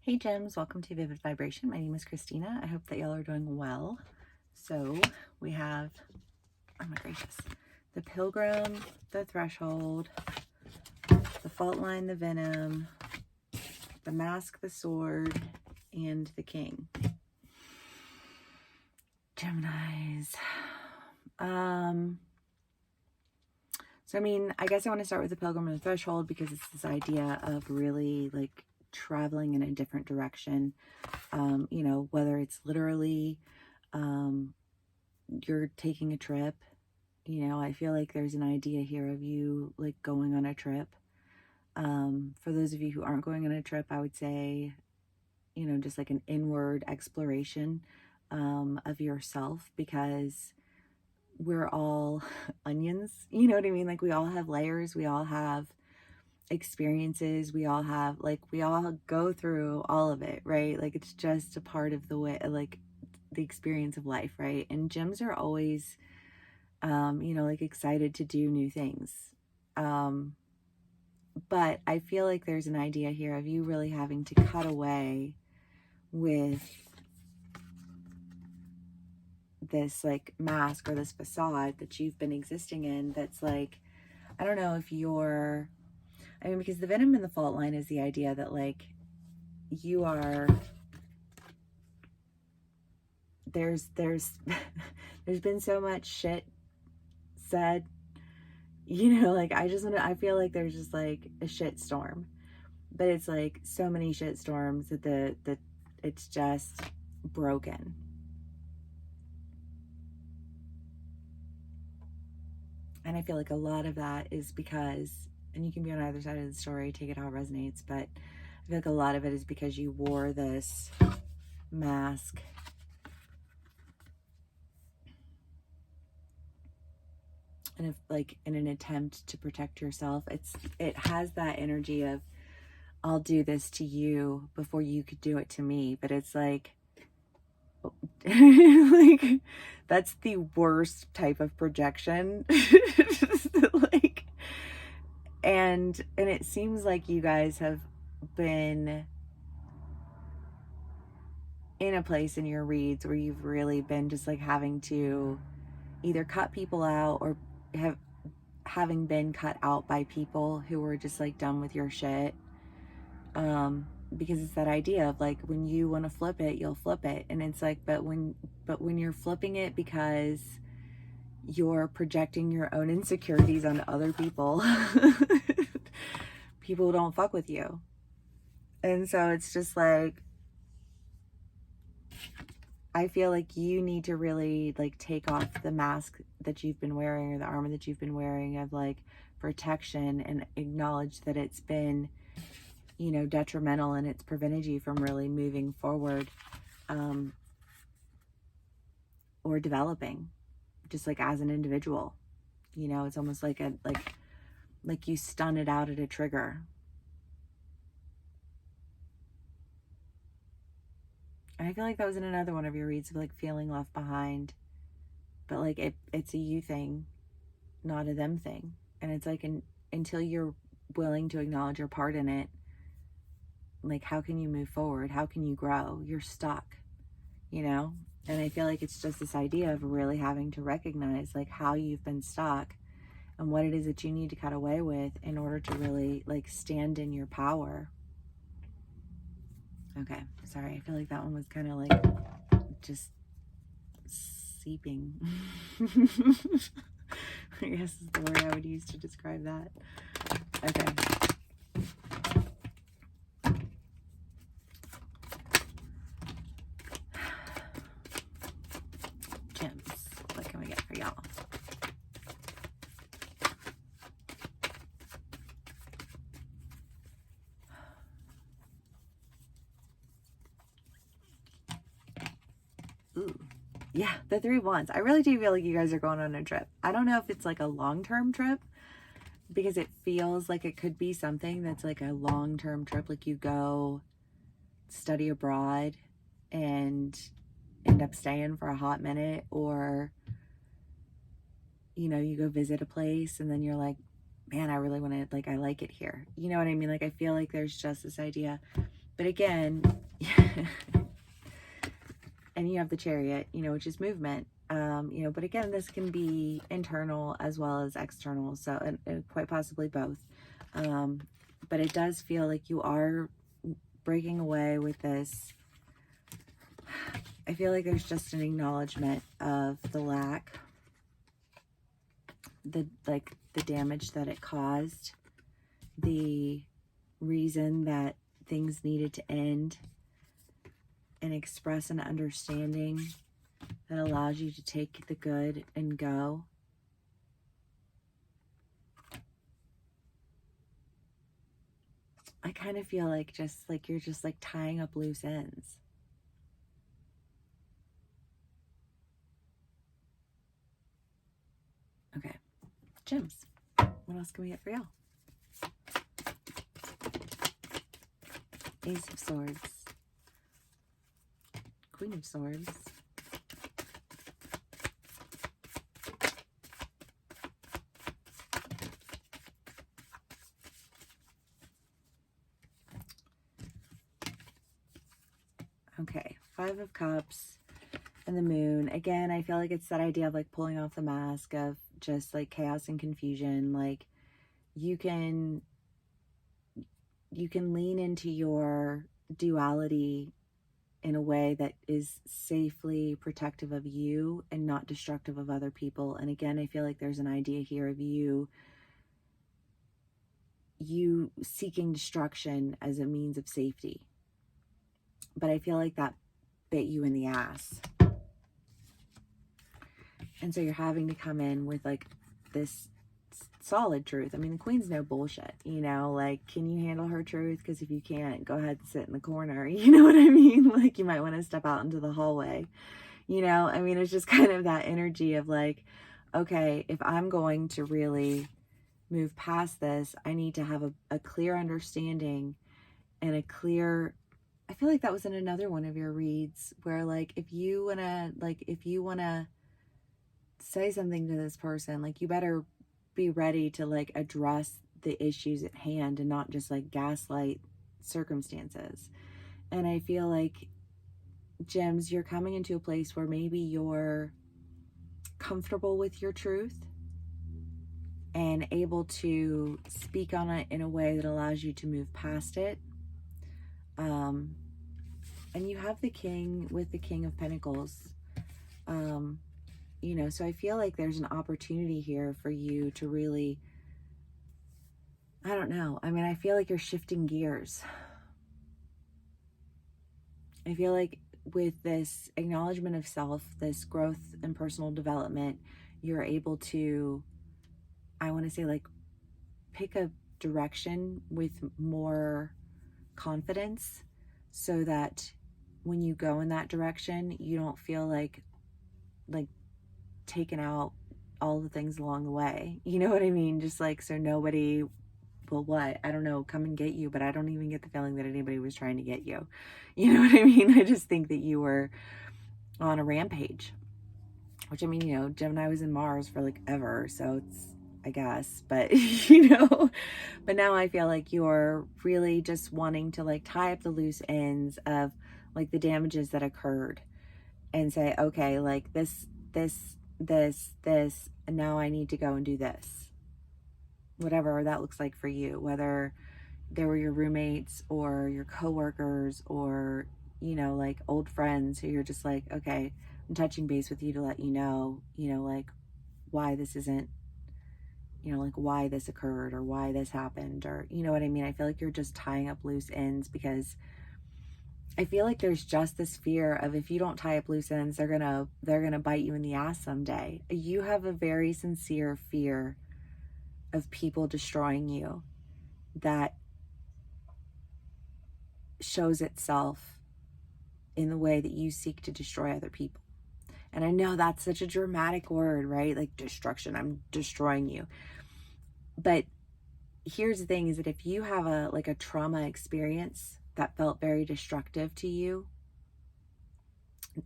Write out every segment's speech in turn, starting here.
Hey Gems, welcome to Vivid Vibration. My name is Christina. I hope that y'all are doing well. So we have, oh my gracious, the Pilgrim, the Threshold, the Fault Line, the Venom, the Mask, the Sword, and the King. Geminis. So I mean, I guess I want to start with the Pilgrim and the Threshold because it's this idea of really like traveling in a different direction. Whether it's literally you're taking a trip, I feel like there's an idea here of you like going on a trip. For those of you who aren't going on a trip, I would say, just like an inward exploration of yourself, because we're all onions, you know what I mean? Like we all have layers, we all have experiences, we all have we all go through all of it, right? Like it's just a part of the way, like the experience of life, right? And gems are always like excited to do new things, but I feel like there's an idea here of you really having to cut away with this like mask or this facade that you've been existing in, that's like, I don't know if you're, I mean, because the Venom and the Fault Line is the idea that like you are, there's there's been so much shit said, like I feel like there's just like a shit storm, but it's like so many shit storms that it's just broken. And I feel like a lot of that is because, and you can be on either side of the story, take it how it resonates, but I feel like a lot of it is because you wore this mask and if like in an attempt to protect yourself. It has that energy of, I'll do this to you before you could do it to me. But it's like like that's the worst type of projection. like and it seems like you guys have been in a place in your reads where you've really been just like having to either cut people out or having been cut out by people who were just like done with your shit. Because it's that idea of like, when you want to flip it, you'll flip it. And it's like, but when you're flipping it because you're projecting your own insecurities onto other people, people don't fuck with you. And so it's just like, I feel like you need to really like take off the mask that you've been wearing or the armor that you've been wearing of like protection, and acknowledge that it's been, detrimental, and it's prevented you from really moving forward, or developing just like as an individual. It's almost like like you stun it out at a trigger. And I feel like that was in another one of your reads of like feeling left behind, but like it's a you thing, not a them thing. And it's like, until you're willing to acknowledge your part in it, like how can you move forward? How can you grow? You're stuck, and I feel like it's just this idea of really having to recognize like how you've been stuck and what it is that you need to cut away with in order to really like stand in your power. Okay, sorry, I feel like that one was kind of like just seeping. I guess is the word I would use to describe that. Okay. Gems, what can we get for y'all? Ooh. Yeah, the Three of Wands. I really do feel like you guys are going on a trip. I don't know if it's like a long-term trip, because it feels like it could be something that's like a long-term trip. Like you go study abroad and end up staying for a hot minute, or, you go visit a place and then you're like, man, I really want to, like, I like it here. You know what I mean? Like, I feel like there's just this idea But again, and you have the Chariot, which is movement. But again, this can be internal as well as external. So, and quite possibly both. But it does feel like you are breaking away with this. I feel like there's just an acknowledgement of the lack, the damage that it caused, the reason that things needed to end, and express an understanding that allows you to take the good and go. I kind of feel like you're just like tying up loose ends. Okay, gems. What else can we get for y'all? Ace of Swords. Queen of Swords. Okay, Five of Cups and the Moon. Again, I feel like it's that idea of like pulling off the mask of just like chaos and confusion. Like you can lean into your duality in a way that is safely protective of you and not destructive of other people. And again, I feel like there's an idea here of you seeking destruction as a means of safety. But I feel like that bit you in the ass. And so you're having to come in with like this solid truth. I mean, the Queen's no bullshit, like, can you handle her truth? Because if you can't, go ahead and sit in the corner. You know what I mean? Like, you might want to step out into the hallway. I mean, it's just kind of that energy of like, okay, if I'm going to really move past this, I need to have a clear understanding and a clear, I feel like that was in another one of your reads where like, if you want to say something to this person, like you better be ready to like address the issues at hand and not just like gaslight circumstances. And I feel like, Gems, you're coming into a place where maybe you're comfortable with your truth and able to speak on it in a way that allows you to move past it. And you have the King with the King of Pentacles. So I feel like there's an opportunity here for you to really, I don't know. I mean, I feel like you're shifting gears. I feel like with this acknowledgement of self, this growth and personal development, you're able to, I want to say, like, pick a direction with more confidence so that when you go in that direction, you don't feel like taken out all the things along the way. You know what I mean? Just like, so nobody will I don't know, come and get you, but I don't even get the feeling that anybody was trying to get you. You know what I mean? I just think that you were on a rampage, which, I mean, Gemini was in Mars for like ever, so it's, I guess, but but now I feel like you're really just wanting to like tie up the loose ends of like the damages that occurred and say, okay, like this, and now I need to go and do this. Whatever that looks like for you, whether they were your roommates or your coworkers or, like old friends who you're just like, okay, I'm touching base with you to let you know, like why this isn't, like why this occurred or why this happened, or, you know what I mean? I feel like you're just tying up loose ends because I feel like there's just this fear of if you don't tie up loose ends, they're gonna bite you in the ass someday. You have a very sincere fear of people destroying you that shows itself in the way that you seek to destroy other people. And I know that's such a dramatic word, right? Like destruction, I'm destroying you. But here's the thing is that if you have a trauma experience that felt very destructive to you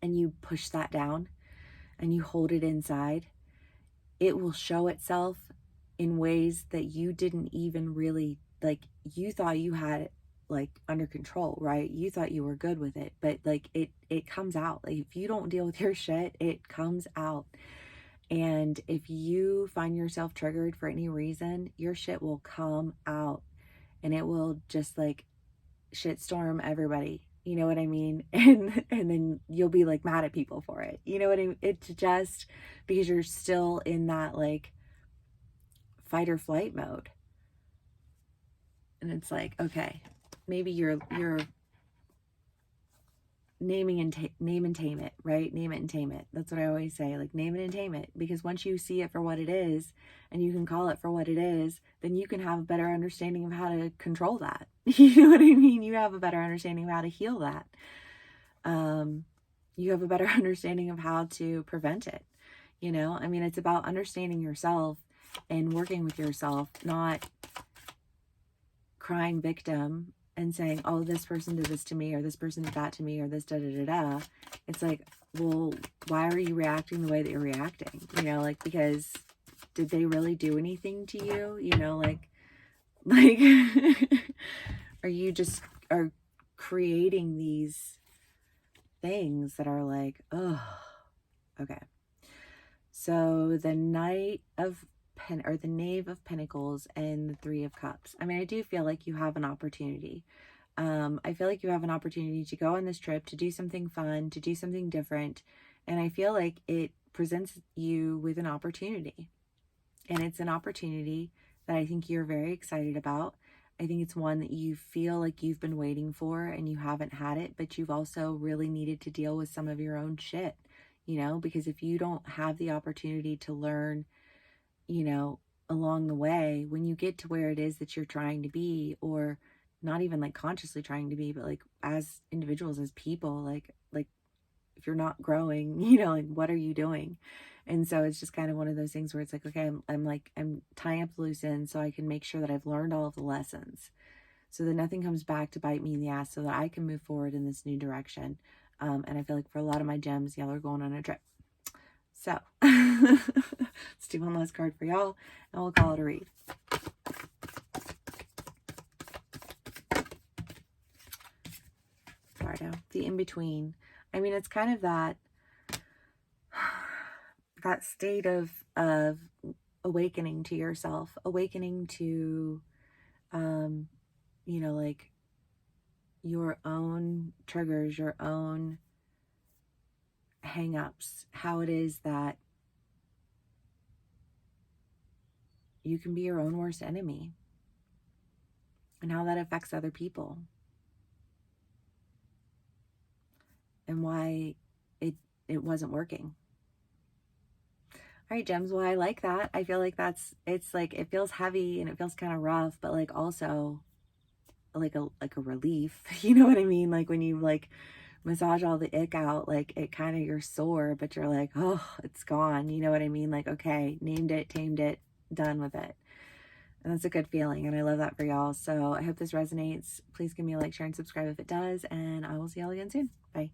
and you push that down and you hold it inside, it will show itself in ways that you didn't even really, like, you thought you had like under control, right? You thought you were good with it, but like it comes out. Like if you don't deal with your shit, it comes out. And if you find yourself triggered for any reason, your shit will come out, and it will just like shitstorm everybody. You know what I mean? And then you'll be like mad at people for it. You know what I mean? It's just because you're still in that like fight or flight mode. And it's like, okay, maybe you're name and tame it, right? Name it and tame it. That's what I always say, like name it and tame it, because once you see it for what it is and you can call it for what it is, then you can have a better understanding of how to control that. You know what I mean? You have a better understanding of how to heal that. You have a better understanding of how to prevent it. You know, I mean, it's about understanding yourself and working with yourself, not crying victim and saying, oh, this person did this to me, or this person did that to me, or this da da da da. It's like, well, why are you reacting the way that you're reacting? You know, like, because did they really do anything to you? You know, like are you just are creating these things that are like, oh, okay. So the Knight of or the Knave of Pentacles and the Three of Cups. I mean, I do feel like you have an opportunity. I feel like you have an opportunity to go on this trip, to do something fun, to do something different. And I feel like it presents you with an opportunity. And it's an opportunity that I think you're very excited about. I think it's one that you feel like you've been waiting for and you haven't had it, but you've also really needed to deal with some of your own shit, you know, because if you don't have the opportunity to learn, you know, along the way, when you get to where it is that you're trying to be, or not even like consciously trying to be, but like as individuals, as people, like if you're not growing, you know, like what are you doing? And so it's just kind of one of those things where it's like, okay, I'm tying up the loose ends so I can make sure that I've learned all of the lessons, so that nothing comes back to bite me in the ass, so that I can move forward in this new direction. And I feel like for a lot of my gems, y'all are going on a trip. So let's do one last card for y'all and we'll call it a read. Bardo, the in-between. I mean, it's kind of that state of awakening to yourself, awakening to, you know, like your own triggers, your own hang-ups, how it is that you can be your own worst enemy and how that affects other people and why it wasn't working. All right, gems. Well, I like that. I feel like it's like, it feels heavy and it feels kind of rough, but like also like a relief. You know what I mean? Like when you like massage all the ick out, like it kind of, you're sore, but you're like, oh, it's gone. You know what I mean? Like, okay, named it, tamed it, done with it. And that's a good feeling. And I love that for y'all. So I hope this resonates. Please give me a like, share, and subscribe if it does. And I will see y'all again soon. Bye.